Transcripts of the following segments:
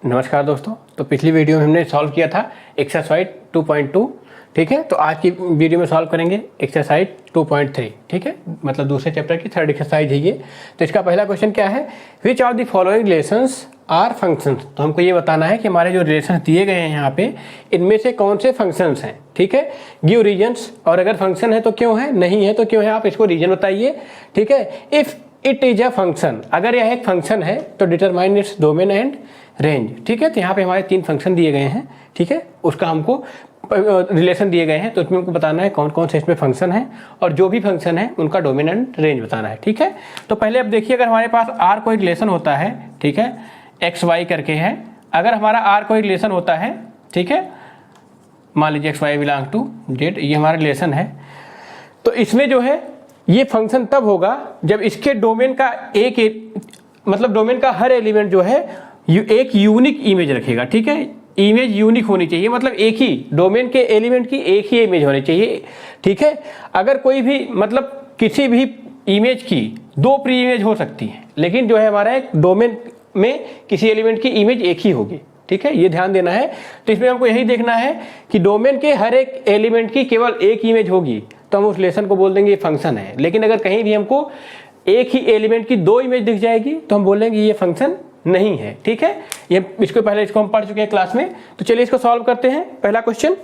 नमस्कार दोस्तों। तो पिछली वीडियो में हमने सॉल्व किया था एक्सरसाइज 2.2, ठीक है। तो आज की वीडियो में सॉल्व करेंगे एक्सरसाइज 2.3, ठीक है। मतलब दूसरे चैप्टर की थर्ड एक्सरसाइज है ये। तो इसका पहला क्वेश्चन क्या है, which of the following relations are functions. तो हमको ये बताना है कि हमारे जो रिलेशंस दिए गए हैं यहाँ पे, इनमें से कौन से फंक्शंस हैं, ठीक है। गिव रीजन्स, और अगर फंक्शन है तो क्यों है, नहीं है तो क्यों है, आप इसको रीजन बताइए, ठीक है। If it is a function, अगर यह एक फंक्शन है तो determine its domain and range, ठीक है। तो यहाँ पे हमारे 3 फंक्शन दिए गए हैं, ठीक है। उसका हमको रिलेशन दिए गए हैं, तो उसमें हमको बताना है कौन कौन से इसमें फंक्शन है, और जो भी फंक्शन है उनका डोमेन एंड रेंज बताना है, ठीक है। तो पहले अब देखिए, अगर हमारे पास आर कोई रिलेशन होता है, ठीक है, एक्स वाई करके है, अगर हमारा आर कोई रिलेशन होता है, ठीक है, मान लीजिए X Y belong to Z, ये हमारा रिलेशन है, तो इसमें जो है ये फंक्शन तब होगा जब इसके डोमेन का मतलब डोमेन का हर एलिमेंट जो है एक यूनिक इमेज रखेगा, ठीक है। इमेज यूनिक होनी चाहिए, मतलब एक ही डोमेन के एलिमेंट की एक ही इमेज होनी चाहिए, ठीक है। अगर कोई भी मतलब किसी भी इमेज की 2 प्री इमेज हो सकती है, लेकिन जो है हमारा एक डोमेन में किसी एलिमेंट की इमेज एक ही होगी, ठीक है, ये ध्यान देना है। तो इसमें हमको यही देखना है कि डोमेन के हर एक एलिमेंट की केवल एक इमेज होगी तो हम उस रिलेशन को बोल देंगे ये फंक्शन है। लेकिन अगर कहीं भी हमको एक ही एलिमेंट की 2 इमेज दिख जाएगी तो हम बोलेंगे ये फंक्शन नहीं है, ठीक है। ये इसको हम पढ़ चुके हैं क्लास में। तो चलिए इसको सॉल्व करते हैं। पहला क्वेश्चन,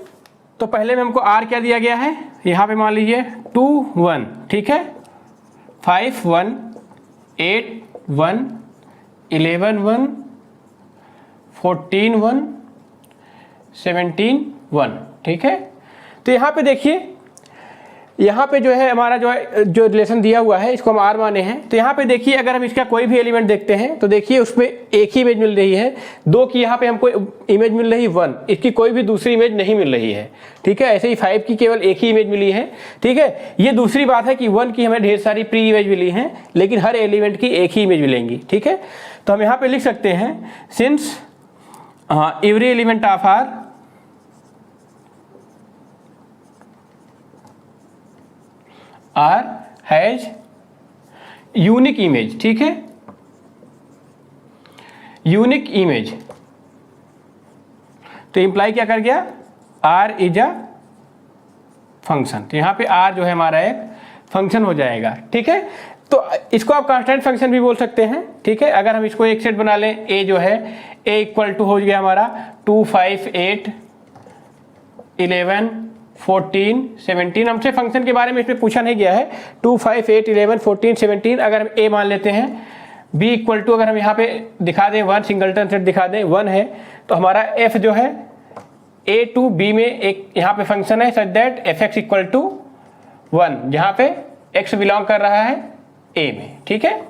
तो पहले में हमको आर क्या दिया गया है, यहाँ पे मान लीजिए 2 1, ठीक है, 5 1 8 1 11 1 14 1 17 1, ठीक है। तो यहाँ पे देखिए, यहाँ पे जो है हमारा जो रिलेशन दिया हुआ है इसको हम आर माने हैं। तो यहाँ पे देखिए, अगर हम इसका कोई भी एलिमेंट देखते हैं तो देखिए उसमें एक ही इमेज मिल रही है, 2 की यहाँ पे हमको इमेज मिल रही है 1, इसकी कोई भी दूसरी इमेज नहीं मिल रही है, ठीक है। ऐसे ही 5 की केवल एक ही इमेज मिली है, ठीक है। ये दूसरी बात है कि 1 की हमें ढेर सारी प्री इमेज मिली हैं, लेकिन हर एलिमेंट की एक ही इमेज मिलेंगी, ठीक है। तो हम यहाँ पे लिख सकते हैं, since every element of R has unique image, ठीक है, यूनिक इमेज। तो इंप्लाई क्या कर गया, आर इज अ फंक्शन। तो यहां पे आर जो है हमारा एक फंक्शन हो जाएगा, ठीक है। तो इसको आप कांस्टेंट फंक्शन भी बोल सकते हैं, ठीक है। अगर हम इसको एक सेट बना लें, ए जो है ए इक्वल टू हो गया हमारा 2 5 8 11 14 17। हमसे फंक्शन के बारे में इसमें पूछा नहीं गया है, 2 5 8 11 14 17। अगर हम ए मान लेते हैं, बी इक्वल टू अगर हम यहाँ पे दिखा दें 1, सिंगलटन सेट दिखा दें 1 है, तो हमारा एफ जो है ए टू बी में एक यहाँ पे फंक्शन है such that f x equal to 1, जहाँ पे एक्स बिलोंग कर रहा है ए में, ठीक है।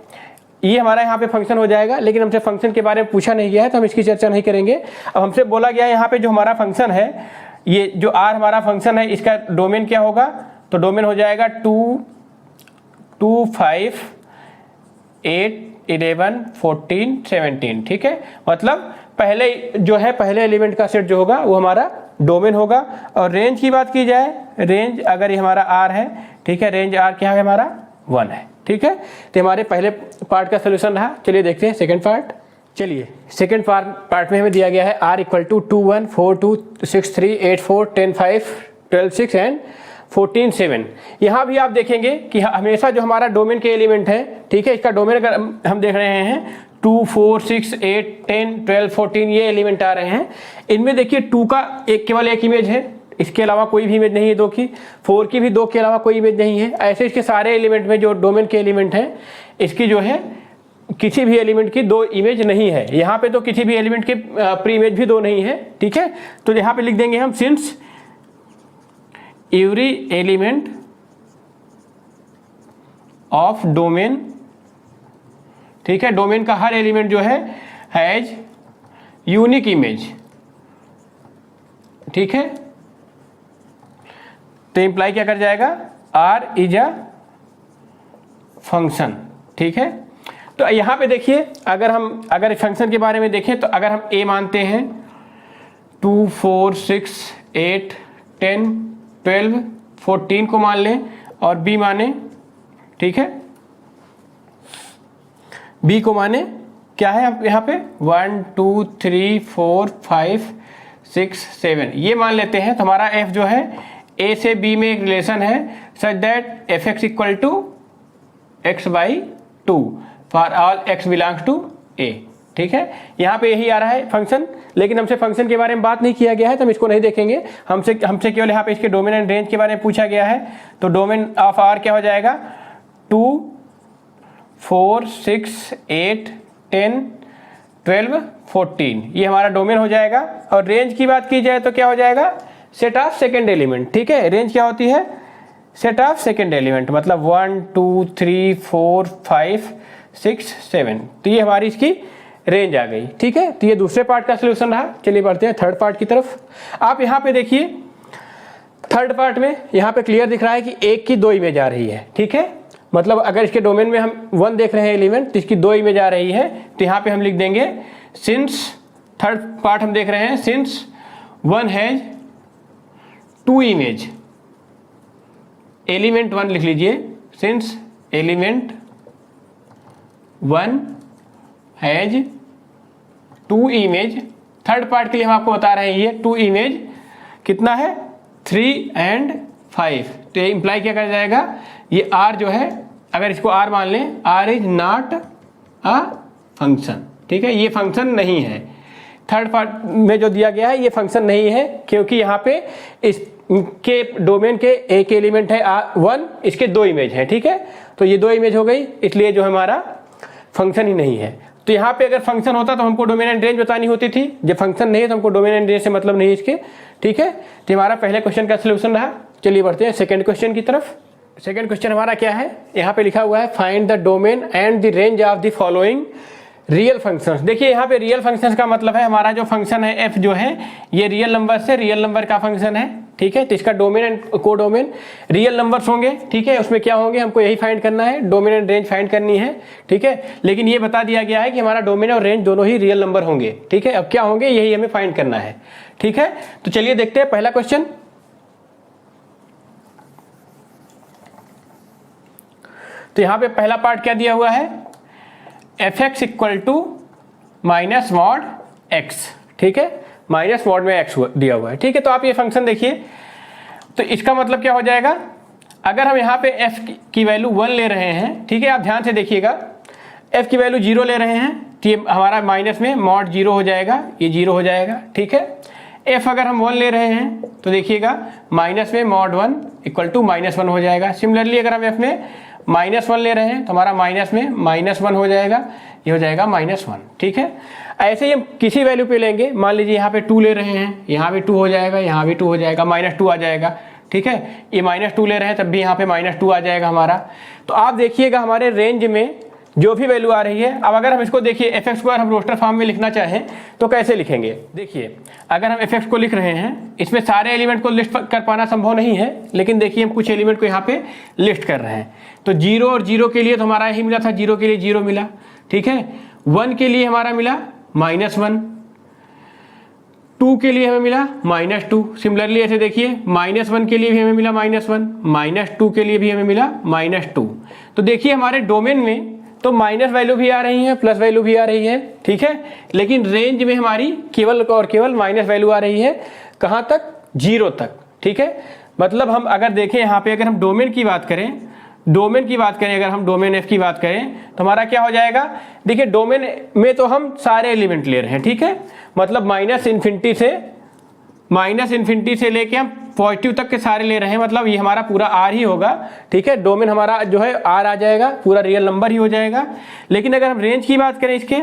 ये हमारा यहाँ पे फंक्शन हो जाएगा, लेकिन हमसे फंक्शन के बारे में पूछा नहीं गया है तो हम इसकी चर्चा नहीं करेंगे। अब हमसे बोला गया है यहाँ पे जो हमारा फंक्शन है, ये जो आर हमारा फंक्शन है, इसका डोमेन क्या होगा, तो डोमेन हो जाएगा 2 5 8 11 14 17, ठीक है। मतलब पहले जो है पहले एलिमेंट का सेट जो होगा वो हमारा डोमेन होगा। और रेंज की बात की जाए, रेंज अगर ये हमारा आर है, ठीक है, रेंज आर क्या है हमारा 1 है, ठीक है। तो हमारे पहले पार्ट का सोल्यूशन रहा। चलिए देखते हैं सेकंड पार्ट। चलिए सेकंड पार्ट में हमें दिया गया है आर इक्वल टू 2 1 4 2 6 3 8 4 10 5 12 6 एंड 14 7। यहाँ भी आप देखेंगे कि हमेशा जो हमारा डोमेन के एलिमेंट है, ठीक है, इसका डोमेन अगर हम देख रहे हैं 2 4 6 8 10 12 14 ये एलिमेंट आ रहे हैं। इनमें देखिए 2 का केवल एक इमेज है, इसके अलावा कोई भी इमेज नहीं है 2 की, 4 की भी 2 के अलावा कोई इमेज नहीं है। ऐसे इसके सारे एलिमेंट में जो डोमेन के एलिमेंट हैं, इसकी जो है किसी भी एलिमेंट की 2 इमेज नहीं है। यहाँ पे तो किसी भी एलिमेंट की प्री इमेज भी 2 नहीं है, ठीक है। तो यहाँ पे लिख देंगे हम, since every element of domain, ठीक है, डोमेन का हर एलिमेंट जो है हैज यूनिक इमेज, ठीक है। तो इंप्लाई क्या कर जाएगा, आर इज अ फंक्शन, ठीक है। तो यहाँ पे देखिए, अगर फंक्शन के बारे में देखें तो अगर हम ए मानते हैं 2 4 6 8 10 12 14 को मान लें और बी माने, ठीक है, बी को माने क्या है यहाँ पे 1 2 3 4 5 6 7 ये मान लेते हैं। तो हमारा f जो है a से b में एक रिलेशन है such that f x equal to x by 2 for all x belongs to a। ठीक है, यहाँ पे यही आ रहा है फंक्शन, लेकिन हमसे फंक्शन के बारे में बात नहीं किया गया है तो हम इसको नहीं देखेंगे। हमसे केवल यहाँ पे इसके डोमेन एंड रेंज के बारे में पूछा गया है। तो डोमेन ऑफ आर क्या हो जाएगा 2 4 6 8 10 12 14 ये हमारा डोमेन हो जाएगा। और रेंज की बात की जाए तो क्या हो जाएगा सेट ऑफ सेकेंड एलिमेंट। ठीक है, रेंज क्या होती है सेट ऑफ सेकेंड एलिमेंट, मतलब 1 2 3 4 5 6 7 तो ये हमारी इसकी रेंज आ गई। ठीक है, तो ये दूसरे पार्ट का सोल्यूशन रहा। चलिए बढ़ते हैं थर्ड पार्ट की तरफ। आप यहाँ पे देखिए थर्ड पार्ट में यहाँ पे क्लियर दिख रहा है कि एक की 2 इमेज आ रही है। ठीक है, मतलब अगर इसके डोमेन में हम 1 देख रहे हैं एलिमेंट तो इसकी 2 इमेज आ रही है। तो यहाँ पे हम लिख देंगे सिंस थर्ड पार्ट हम देख रहे हैं सिंस 1 हैज 2 इमेज, एलिमेंट 1 लिख लीजिए since element 1 has 2 image. Third part के लिए हम आपको बता रहे हैं ये 2 इमेज कितना है 3 and 5। तो ये इंप्लाई क्या कर जाएगा ये r जो है अगर इसको r मान लें r is not a function. ठीक है, ये फंक्शन नहीं है। थर्ड पार्ट में जो दिया गया है ये फंक्शन नहीं है क्योंकि यहाँ पे इसके डोमेन के एक एलिमेंट है 1, इसके 2 इमेज है। ठीक है, तो ये 2 इमेज हो गई, इसलिए जो हमारा फंक्शन ही नहीं है। तो यहाँ पे अगर फंक्शन होता तो हमको डोमेन एंड रेंज बतानी होती थी। जब फंक्शन नहीं है तो हमको डोमेन एंड रेंज से मतलब नहीं इसके। ठीक है, तो हमारा पहले क्वेश्चन का सोल्यूशन रहा। चलिए बढ़ते हैं सेकंड क्वेश्चन की तरफ। सेकंड क्वेश्चन हमारा क्या है, यहाँ पे लिखा हुआ है find the domain and the range of the following real functions. देखिए यहाँ पे रियल फंक्शंस का मतलब है हमारा जो फंक्शन है f जो है ये रियल नंबर से रियल नंबर का फंक्शन है। ठीक है, तो इसका डोमेन एंड को डोमेन रियल नंबर्स होंगे। ठीक है, उसमें क्या होंगे हमको यही फाइंड करना है, डोमेन एंड रेंज फाइंड करनी है। ठीक है, लेकिन ये बता दिया गया है कि हमारा डोमेन और रेंज दोनों ही रियल नंबर होंगे। ठीक है, अब क्या होंगे यही हमें फाइंड करना है। ठीक है, तो चलिए देखते हैं पहला क्वेश्चन। तो यहाँ पे पहला पार्ट क्या दिया हुआ है f x equal to minus mod x. ठीक है, माइनस मॉड में एक्स दिया हुआ है। ठीक है, तो आप ये फंक्शन देखिए, तो इसका मतलब क्या हो जाएगा अगर हम यहाँ पे f की वैल्यू 1 ले रहे हैं। ठीक है, आप ध्यान से देखिएगा f की वैल्यू 0 ले रहे हैं तो ये हमारा माइनस में मॉड 0 हो जाएगा, ये 0 हो जाएगा। ठीक है, f अगर हम 1 ले रहे हैं तो देखिएगा माइनस में मॉड 1 इक्वल टू -1 हो जाएगा। सिमिलरली अगर हम f में -1 ले रहे हैं तो हमारा माइनस में -1 हो जाएगा, ये हो जाएगा -1। ठीक है, ऐसे ही हम किसी वैल्यू पे लेंगे, मान लीजिए यहाँ पे 2 ले रहे हैं, यहाँ भी 2 हो जाएगा, यहाँ भी 2 हो जाएगा, -2 आ जाएगा। ठीक है, ये -2 ले रहे हैं तब भी यहाँ पे -2 आ जाएगा हमारा। तो आप देखिएगा हमारे रेंज में जो भी वैल्यू आ रही है। अब अगर हम इसको देखिए एफ एक्स को अगर हम रोस्टर फॉर्म में लिखना चाहें तो कैसे लिखेंगे। देखिए अगर हम एफ एक्स को लिख रहे हैं, इसमें सारे एलिमेंट को लिस्ट कर पाना संभव नहीं है, लेकिन देखिए हम कुछ एलिमेंट को यहाँ पे लिस्ट कर रहे हैं। तो 0 और 0 के लिए तो हमारा यही मिला था, 0 के लिए 0 मिला। ठीक है, 1 के लिए हमारा मिला -1, 2 के लिए हमें मिला -2। सिमिलरली ऐसे देखिए -1 के लिए भी हमें मिला -1, -2 के लिए भी हमें मिला -2। तो देखिए हमारे डोमेन में तो माइनस वैल्यू भी आ रही है, प्लस वैल्यू भी आ रही है। ठीक है, लेकिन रेंज में हमारी केवल और केवल माइनस वैल्यू आ रही है। कहाँ तक 0 तक। ठीक है, मतलब हम अगर देखें यहाँ पे अगर हम डोमेन की बात करें, अगर हम डोमेन एफ की बात करें तो हमारा क्या हो जाएगा। देखिए डोमेन में तो हम सारे एलिमेंट ले रहे हैं। ठीक है, मतलब माइनस इन्फिनिटी से लेके हम पॉजिटिव तक के सारे ले रहे हैं, मतलब ये हमारा पूरा आर ही होगा। ठीक है, डोमेन हमारा जो है आर आ जाएगा, पूरा रियल नंबर ही हो जाएगा। लेकिन अगर हम रेंज की बात करें, इसके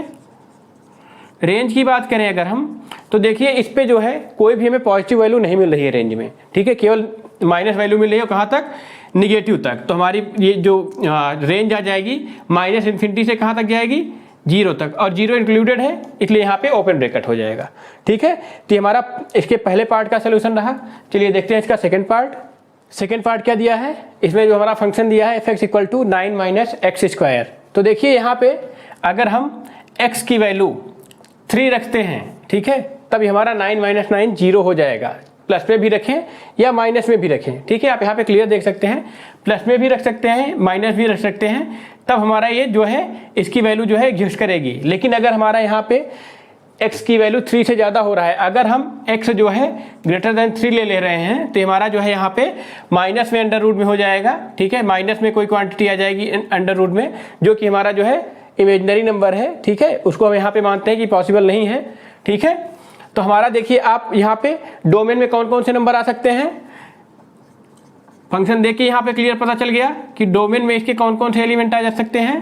रेंज की बात करें अगर हम, तो देखिए इस पे जो है कोई भी हमें पॉजिटिव वैल्यू नहीं मिल रही है रेंज में। ठीक है, केवल माइनस वैल्यू मिल रही है, कहाँ तक निगेटिव तक। तो हमारी ये जो रेंज आ जाएगी -इन्फिनिटी से कहाँ तक जाएगी 0 तक, और 0 इंक्लूडेड है इसलिए यहाँ पे ओपन ब्रैकेट हो जाएगा। ठीक है, तो हमारा इसके पहले पार्ट का सोल्यूशन रहा। चलिए देखते हैं इसका सेकंड पार्ट क्या दिया है। इसमें जो हमारा फंक्शन दिया है f x equal to 9 - x²। तो देखिए यहाँ पे अगर हम x की वैल्यू 3 रखते हैं, ठीक है, तब हमारा 9 - 9 0 हो जाएगा। प्लस में भी रखें या माइनस में भी रखें। ठीक है, आप यहाँ पे क्लियर देख सकते हैं, प्लस में भी रख सकते हैं, माइनस भी रख सकते हैं, तब हमारा ये जो है इसकी वैल्यू जो है एग्जिस्ट करेगी। लेकिन अगर हमारा यहाँ पे x की वैल्यू 3 से ज़्यादा हो रहा है, अगर हम x जो है ग्रेटर देन 3 ले रहे हैं तो हमारा जो है यहाँ पे माइनस में अंडर रूट में हो जाएगा। ठीक है, माइनस में कोई क्वांटिटी आ जाएगी अंडर रूट में, जो कि हमारा जो है इमेजिनरी नंबर है। ठीक है, उसको हम यहाँ पे मानते हैं कि पॉसिबल नहीं है। ठीक है, तो हमारा देखिए आप यहाँ पे डोमेन में कौन कौन से नंबर आ सकते हैं, फंक्शन देखिए यहाँ पे क्लियर पता चल गया कि डोमेन में इसके कौन कौन से एलिमेंट आ जा सकते हैं।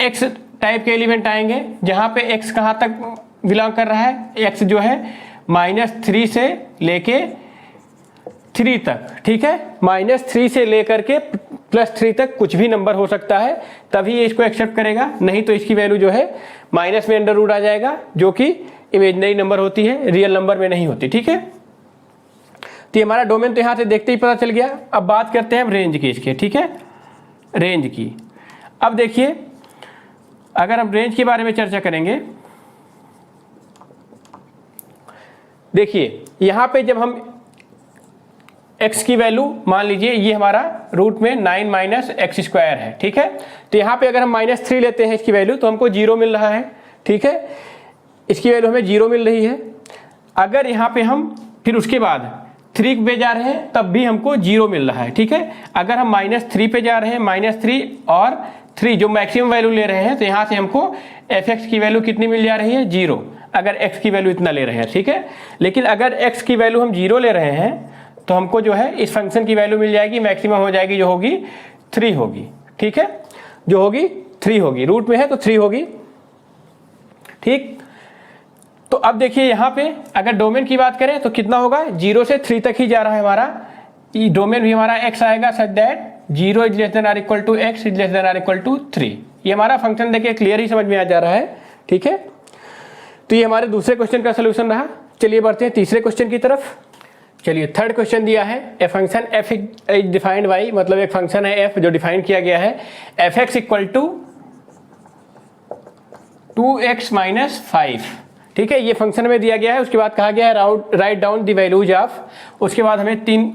एक्स टाइप के एलिमेंट आएंगे, जहाँ पे एक्स कहाँ तक बिलोंग कर रहा है, एक्स जो है -3 से लेके 3 तक। ठीक है, -3 से लेकर के +3 तक कुछ भी नंबर हो सकता है, तभी ये इसको एक्सेप्ट करेगा, नहीं तो इसकी वैल्यू जो है माइनस में अंडर रूट आ जाएगा, जो कि इमेजिनरी नंबर होती है, रियल नंबर में नहीं होती। ठीक है, तो ये हमारा डोमेन तो यहाँ से देखते ही पता चल गया। अब बात करते हैं हम रेंज की इसके। ठीक है, रेंज की। अब देखिए अगर हम रेंज के बारे में चर्चा करेंगे, देखिए यहाँ पे जब हम x की वैल्यू मान लीजिए ये हमारा रूट में 9 - x² है। ठीक है, तो यहाँ पे अगर हम -3 लेते हैं इसकी वैल्यू तो हमको 0 मिल रहा है। ठीक है, इसकी वैल्यू हमें 0 मिल रही है। अगर यहाँ पे हम फिर उसके बाद 3 पे जा रहे हैं तब भी हमको 0 मिल रहा है। ठीक है, अगर हम -3 पे जा रहे हैं, -3 और 3 जो मैक्सिमम वैल्यू ले रहे हैं, तो यहाँ से हमको f(x) की वैल्यू कितनी मिल जा रही है, 0, अगर x की वैल्यू इतना ले रहे हैं। ठीक है, लेकिन अगर x की वैल्यू हम 0 ले रहे हैं तो हमको जो है इस फंक्शन की वैल्यू मिल जाएगी, मैक्सिमम हो जाएगी, जो होगी 3 होगी। ठीक है, जो होगी 3 होगी, रूट में है तो 3 होगी। ठीक, तो अब देखिए यहाँ पे अगर डोमेन की बात करें तो कितना होगा, 0 से 3 तक ही जा रहा है हमारा, ये डोमेन भी हमारा x आएगा सच दैट 0 > x > 3। ये हमारा फंक्शन देखिए क्लियर ही समझ में आ जा रहा है। ठीक है, तो ये हमारे दूसरे क्वेश्चन का सोल्यूशन रहा। चलिए बढ़ते हैं तीसरे क्वेश्चन की तरफ। चलिए थर्ड क्वेश्चन दिया है, a function f is defined by, मतलब एक फंक्शन है f जो डिफाइन किया गया है, f(x) = 2x - 5। ठीक है, ये फंक्शन में दिया गया है। उसके बाद कहा गया है write down the values of, उसके बाद हमें 3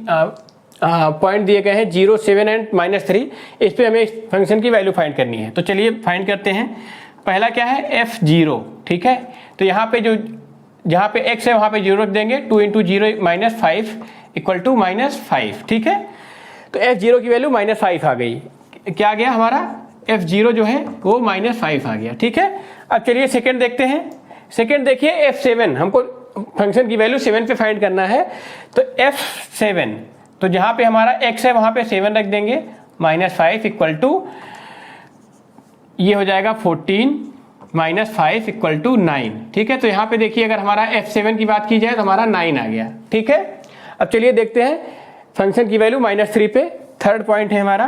पॉइंट दिए गए हैं, 0, 7 एंड -3। इस पे हमें इस फंक्शन की वैल्यू फाइंड करनी है। तो चलिए फाइंड करते हैं। पहला क्या है, f0। ठीक है, तो यहाँ पे जो जहाँ पे x है वहाँ पे 0 रख देंगे, 2 × 0 - 5 = -5। ठीक है, तो f0 की वैल्यू -5 आ गई। क्या आ गया हमारा, f0 जो है वो -5 आ गया। ठीक है, अब चलिए सेकंड देखते हैं। सेकंड देखिए f7, हमको फंक्शन की वैल्यू 7 पे फाइंड करना है। तो f7, तो जहाँ पे हमारा x है वहाँ पे 7 रख देंगे, -5 = ये हो जाएगा 14 -5 = 9। ठीक है, तो यहाँ पे देखिए अगर हमारा f7 की बात की जाए तो हमारा 9 आ गया। ठीक है, अब चलिए देखते हैं फंक्शन की वैल्यू -3 पे। थर्ड पॉइंट है हमारा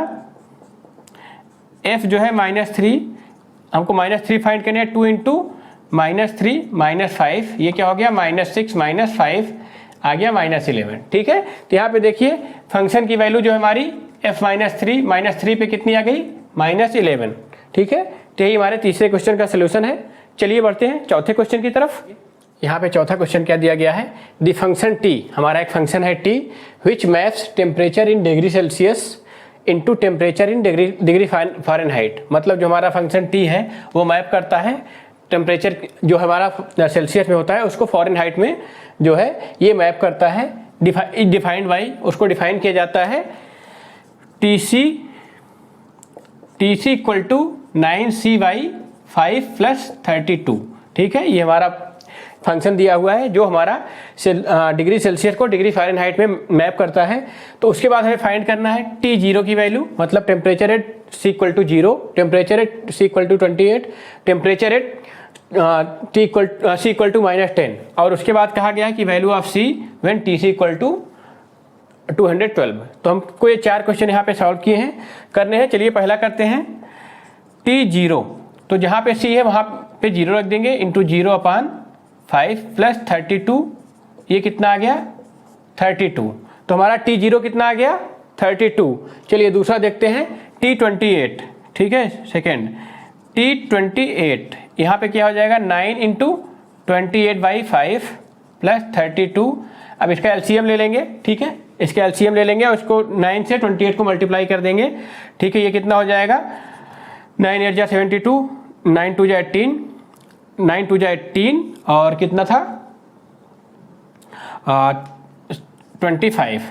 f जो है -3, हमको -3 फाइंड करना है। 2 × -3 - 5, ये क्या हो गया, -6 - 5 आ गया -11। ठीक है, तो यहाँ पे देखिए फंक्शन की वैल्यू जो हमारी f -3 पे कितनी आ गई, -11। ठीक है, तो यही हमारे तीसरे क्वेश्चन का सोल्यूशन है। चलिए बढ़ते हैं चौथे क्वेश्चन की तरफ। यहाँ पे चौथा क्वेश्चन क्या दिया गया है, द फंक्शन t, हमारा एक फंक्शन है t which maps temperature in degree Celsius into temperature in degree Fahrenheit. मतलब जो हमारा फंक्शन t है वो मैप करता है टेम्परेचर जो हमारा सेल्सियस में होता है उसको फ़ारेनहाइट में जो है ये मैप करता है। डिफाइंड बाई, उसको डिफाइन किया जाता है TC = 9c/5 + 32। ठीक है, ये हमारा फंक्शन दिया हुआ है जो हमारा डिग्री सेल्सियस को डिग्री फ़ारेनहाइट में मैप करता है। तो उसके बाद हमें फाइंड करना है T0 की वैल्यू, मतलब temperature at C = 0, temperature at C = 28, temperature at C = -10। और उसके बाद कहा गया है कि value of C when TC = 212। तो हमको ये 4 क्वेश्चन यहाँ पे सॉल्व किए हैं, करने हैं। चलिए पहला करते हैं T0, तो जहाँ पे C है वहाँ पे 0 रख देंगे, इंटू 0/5 + 32, ये कितना आ गया, 32। तो हमारा T0 कितना आ गया, 32। चलिए दूसरा देखते हैं T28। ठीक है, सेकेंड T28, यहाँ पे क्या हो जाएगा, 9 × 28/5 + 32। अब इसका एलसीएम ले लेंगे। ठीक है, इसका एलसीएम ले लेंगे और उसको 9 से 28 को मल्टीप्लाई कर देंगे। ठीक है, ये कितना हो जाएगा, 9 8 जा 72, 9 2 जा 18, 9 2 जा 18 और कितना था 25,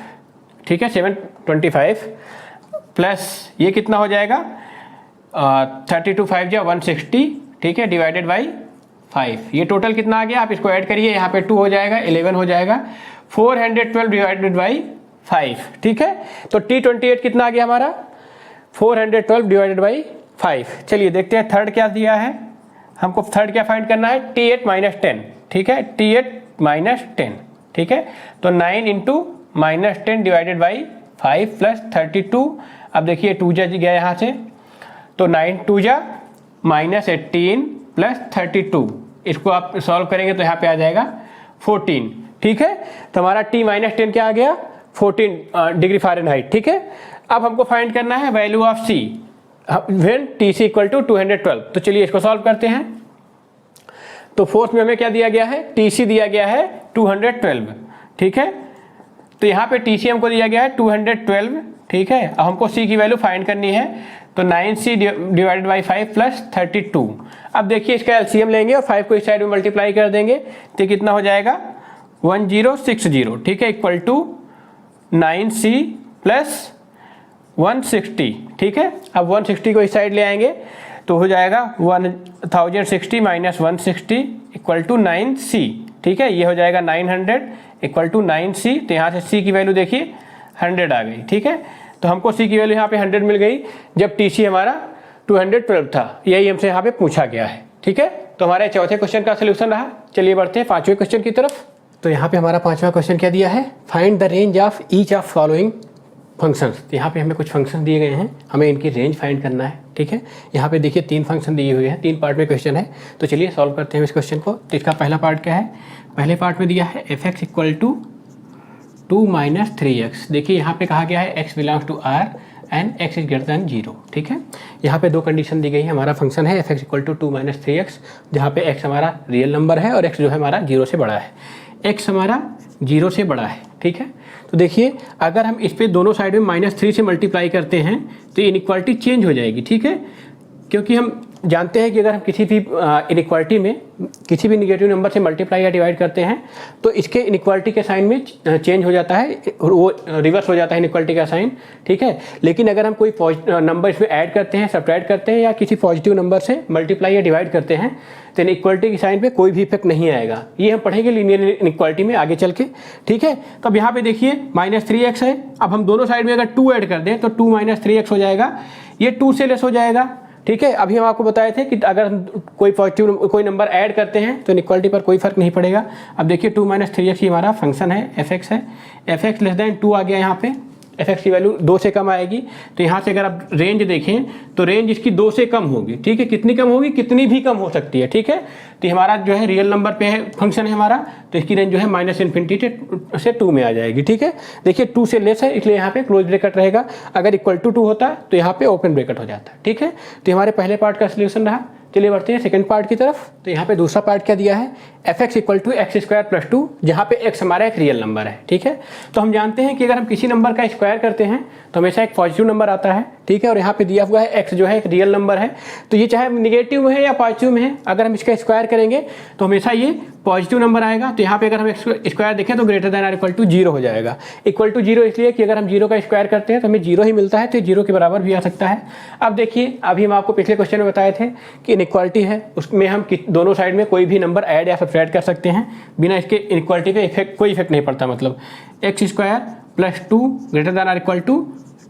ठीक है 725 प्लस ये कितना हो जाएगा 32 5 जा 160, ठीक है, डिवाइडेड बाई 5। ये टोटल कितना आ गया, आप इसको ऐड करिए, यहाँ पे 2 हो जाएगा, 11 हो जाएगा, 412 डिवाइडेड बाई 5, ठीक है। तो T28 कितना आ गया हमारा 412 डिवाइडेड बाई 5। चलिए देखते हैं थर्ड क्या दिया है, हमको थर्ड क्या फाइंड करना है, T8 - 10, ठीक है, T8 - 10, ठीक है। तो 9 इंटू -10 डिवाइडेड बाई 5 प्लस 32। अब देखिए 2 जा गया यहाँ से, तो 9 2 जा -18 प्लस 32, इसको आप सॉल्व करेंगे तो यहाँ पे आ जाएगा 14, ठीक है। तो हमारा T - 10 क्या आ गया 14 डिग्री फ़ारेनहाइट, ठीक है। अब हमको फाइंड करना है value of C when TC equal to 212। तो चलिए इसको सॉल्व करते हैं। तो फोर्थ में हमें क्या दिया गया है, TC दिया गया है 212, ठीक है। तो यहाँ पे TC हमको दिया गया है 212, ठीक है। अब हमको C की वैल्यू फाइंड करनी है, तो 9C डिवाइडेड बाई 5 प्लस 32। अब देखिए इसका LCM लेंगे और 5 को इस साइड में मल्टीप्लाई कर देंगे, तो कितना हो जाएगा 1060, ठीक है, इक्वल टू 9C प्लस 160, ठीक है। अब 160 को इस साइड ले आएंगे तो हो जाएगा 1060 माइनस 160 इक्वल टू 9C, ठीक है। ये हो जाएगा 900 इक्वल टू 9C। तो यहाँ से C की वैल्यू देखिए 100 आ गई, ठीक है। तो हमको C की वैल्यू यहाँ पे 100 मिल गई जब TC हमारा 212 था, यही हमसे यहाँ पे पूछा गया है, ठीक है। तो हमारे चौथे क्वेश्चन का सोल्यूशन रहा। चलिए बढ़ते हैं पांचवें क्वेश्चन की तरफ। तो यहाँ पे हमारा पांचवा क्वेश्चन क्या दिया है, find the range of each of following functions. तो यहाँ पे हमें कुछ फंक्शन दिए गए हैं, हमें इनकी रेंज फाइंड करना है, ठीक है। यहाँ पे देखिए 3 फंक्शन दिए हुए हैं, 3 पार्ट में क्वेश्चन है। तो चलिए सॉल्व करते हैं इस क्वेश्चन को। तो इसका पहला पार्ट क्या है, पहले पार्ट में दिया है f(x) इक्वल टू 2 - 3x। देखिए यहाँ पे कहा गया है x belongs to R and x is greater than 0, ठीक है। यहाँ पे 2 कंडीशन दी गई है। हमारा फंक्शन है f(x) इक्वल टू 2 - 3x, जहाँ पे x हमारा रियल नंबर है और x जो है हमारा 0 से बड़ा है, x हमारा 0 से बड़ा है, ठीक है। तो देखिए अगर हम इस पे दोनों साइड में -3 से मल्टीप्लाई करते हैं तो इनइक्वालिटी चेंज हो जाएगी, ठीक है। क्योंकि हम जानते हैं कि अगर हम किसी भी इनइक्वालिटी में किसी भी निगेटिव नंबर से मल्टीप्लाई या डिवाइड करते हैं तो इसके इनइक्वालिटी के साइन में चेंज हो जाता है, वो रिवर्स हो जाता है इनइक्वालिटी का साइन, ठीक है। लेकिन अगर हम कोई नंबर इसमें ऐड करते हैं, सब्ट्रैक्ट करते हैं या किसी पॉजिटिव नंबर से मल्टीप्लाई या डिवाइड करते हैं तो इनइक्वालिटी के साइन पे कोई भी इफेक्ट नहीं आएगा। ये हम पढ़ेंगे लीनियर इनइक्वालिटी में आगे चल के, ठीक है। तो अब यहाँ पे देखिए -3x है, अब हम दोनों साइड में अगर 2 ऐड कर दें तो 2 - 3x हो जाएगा, ये 2 से लेस हो जाएगा, ठीक है। अभी हम आपको बताए थे कि अगर हम कोई नंबर ऐड करते हैं तो इनइक्वालिटी पर कोई फर्क नहीं पड़ेगा। अब देखिए 2 - 3x ही हमारा फंक्शन है, f(x) है, f(x) लेस दैन 2 आ गया यहाँ पे, f(x) की वैल्यू 2 से कम आएगी। तो यहाँ से अगर आप रेंज देखें तो रेंज इसकी 2 से कम होगी, ठीक है। कितनी कम होगी, कितनी भी कम हो सकती है, ठीक है। तो हमारा जो है रियल नंबर पे है फंक्शन है हमारा, तो इसकी रेंज जो है -∞ से 2 में आ जाएगी, ठीक है। देखिए 2 से लेस है इसलिए यहाँ पे क्लोज ब्रैकेट रहेगा, अगर इक्वल टू 2 होता तो यहाँ पे ओपन ब्रैकेट हो जाता है, ठीक है। तो हमारे पहले पार्ट का सोल्यूशन रहा। चलिए बढ़ते हैं सेकंड पार्ट की तरफ। तो यहाँ पे दूसरा पार्ट क्या दिया है, f(x) इक्वल टू x² + 2, जहाँ पे x हमारा एक रियल नंबर है, ठीक है। तो हम जानते हैं कि अगर हम किसी नंबर का स्क्वायर करते हैं तो हमेशा एक पॉजिटिव नंबर आता है, ठीक है। और यहाँ पे दिया हुआ है x जो है एक रियल नंबर है, तो ये चाहे निगेटिव में है या पॉजिटिव में है, अगर हम इसका स्क्वायर करेंगे तो हमेशा ये पॉजिटिव नंबर आएगा। तो यहाँ पे अगर हम स्क्वायर देखें तो greater than or equal to 0 हो जाएगा। इक्वल टू 0 इसलिए कि अगर हम 0 का स्क्वायर करते हैं तो हमें 0 ही मिलता है, तो 0 के बराबर भी आ सकता है। अब देखिए अभी हम आपको पिछले क्वेश्चन में बताए थे कि इनइक्वालिटी है, उसमें हम दोनों साइड में कोई भी नंबर ऐड या सब्ट्रैक्ट कर सकते हैं, बिना इसके इनइक्वालिटी पे कोई इफेक्ट नहीं पड़ता। मतलब x² + 2 greater than or equal to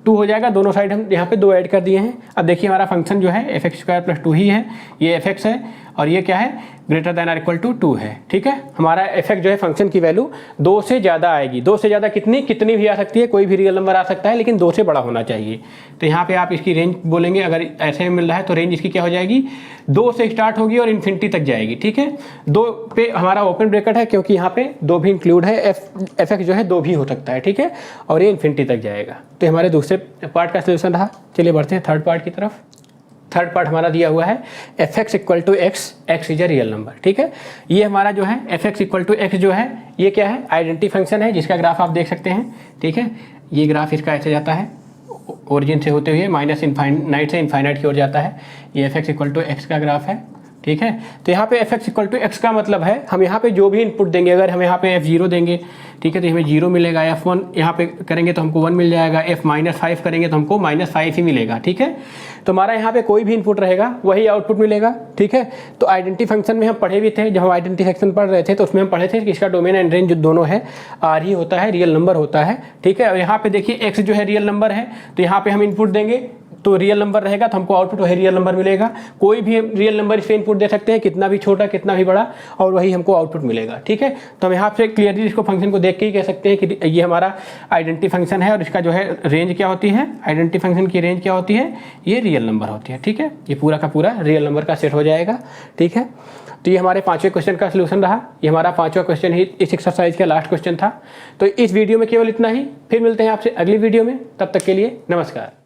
2 हो जाएगा। दोनों साइड हम यहाँ पे 2 ऐड कर दिए हैं। अब देखिए हमारा फंक्शन जो है f(x² + 2 ही है, ये f(x) है और ये क्या है, greater than or equal to 2 है, ठीक है। हमारा f(x) जो है फंक्शन की वैल्यू 2 से ज़्यादा आएगी। 2 से ज़्यादा कितनी भी आ सकती है, कोई भी रियल नंबर आ सकता है, लेकिन 2 से बड़ा होना चाहिए। तो यहाँ पे आप इसकी रेंज बोलेंगे, अगर ऐसे में मिल रहा है तो रेंज इसकी क्या हो जाएगी, 2 से स्टार्ट होगी और इन्फिनिटी तक जाएगी, ठीक है। 2 पे हमारा ओपन ब्रैकेट है क्योंकि यहाँ पे 2 भी इंक्लूड है, f(x) जो है 2 भी हो सकता है, ठीक है। और ये इन्फिनिटी तक जाएगा। तो हमारे दूसरे पार्ट का सोल्यूशन रहा। चलिए बढ़ते हैं थर्ड पार्ट की तरफ। थर्ड पार्ट हमारा दिया हुआ है f(x) equal to x, x is a real number, ठीक है। ये हमारा जो है f(x) इक्वल टू x जो है ये क्या है, आइडेंटिटी फंक्शन है जिसका ग्राफ आप देख सकते हैं, ठीक है। ये ग्राफ इसका ऐसे जाता है, ओरिजिन से होते हुए माइनस इनफाइनाइट से इनफाइनाइट की ओर जाता है। ये f x equal to x का ग्राफ है, ठीक है। तो यहाँ पे f x equal to x का मतलब है हम यहाँ पे जो भी इनपुट देंगे, अगर हम यहाँ पे एफ जीरो देंगे, ठीक है, तो हमें जीरो मिलेगा। एफ वन यहाँ पे करेंगे तो हमको वन मिल जाएगा। एफ माइनस फाइव करेंगे तो हमको माइनस फाइव ही मिलेगा, ठीक है। तो हमारा यहाँ पे कोई भी इनपुट रहेगा वही आउटपुट मिलेगा, ठीक है। तो आइडेंटिटी फंक्शन में हम पढ़े भी थे, जब हम आइडेंटिटी फंक्शन पढ़ रहे थे तो उसमें हम पढ़े थे कि इसका डोमेन एंड रेंज जो दोनों है आर ही होता है, रियल नंबर होता है, ठीक है। और यहाँ पे देखिए एक्स जो है रियल नंबर है, तो यहाँ पे हम इनपुट देंगे तो रियल नंबर रहेगा, तो हमको आउटपुट वही रियल नंबर मिलेगा। कोई भी रियल नंबर इस पे इनपुट दे सकते हैं, कितना भी छोटा कितना भी बड़ा, और वही हमको आउटपुट मिलेगा, ठीक है। तो हम यहाँ पे क्लियरली इसको फंक्शन को देख के ही कह सकते हैं कि ये हमारा आइडेंटिटी फंक्शन है और इसका जो है रेंज क्या होती है, आइडेंटिटी फंक्शन की रेंज क्या होती है, ये रियल नंबर होती है, ठीक है। ये पूरा का पूरा रियल नंबर का सेट हो जाएगा, ठीक है। तो ये हमारे 5वें क्वेश्चन का सलूशन रहा। ये हमारा 5वां क्वेश्चन ही इस एक्सरसाइज का लास्ट क्वेश्चन था। तो इस वीडियो में केवल इतना ही, फिर मिलते हैं आपसे अगली वीडियो में, तब तक के लिए नमस्कार।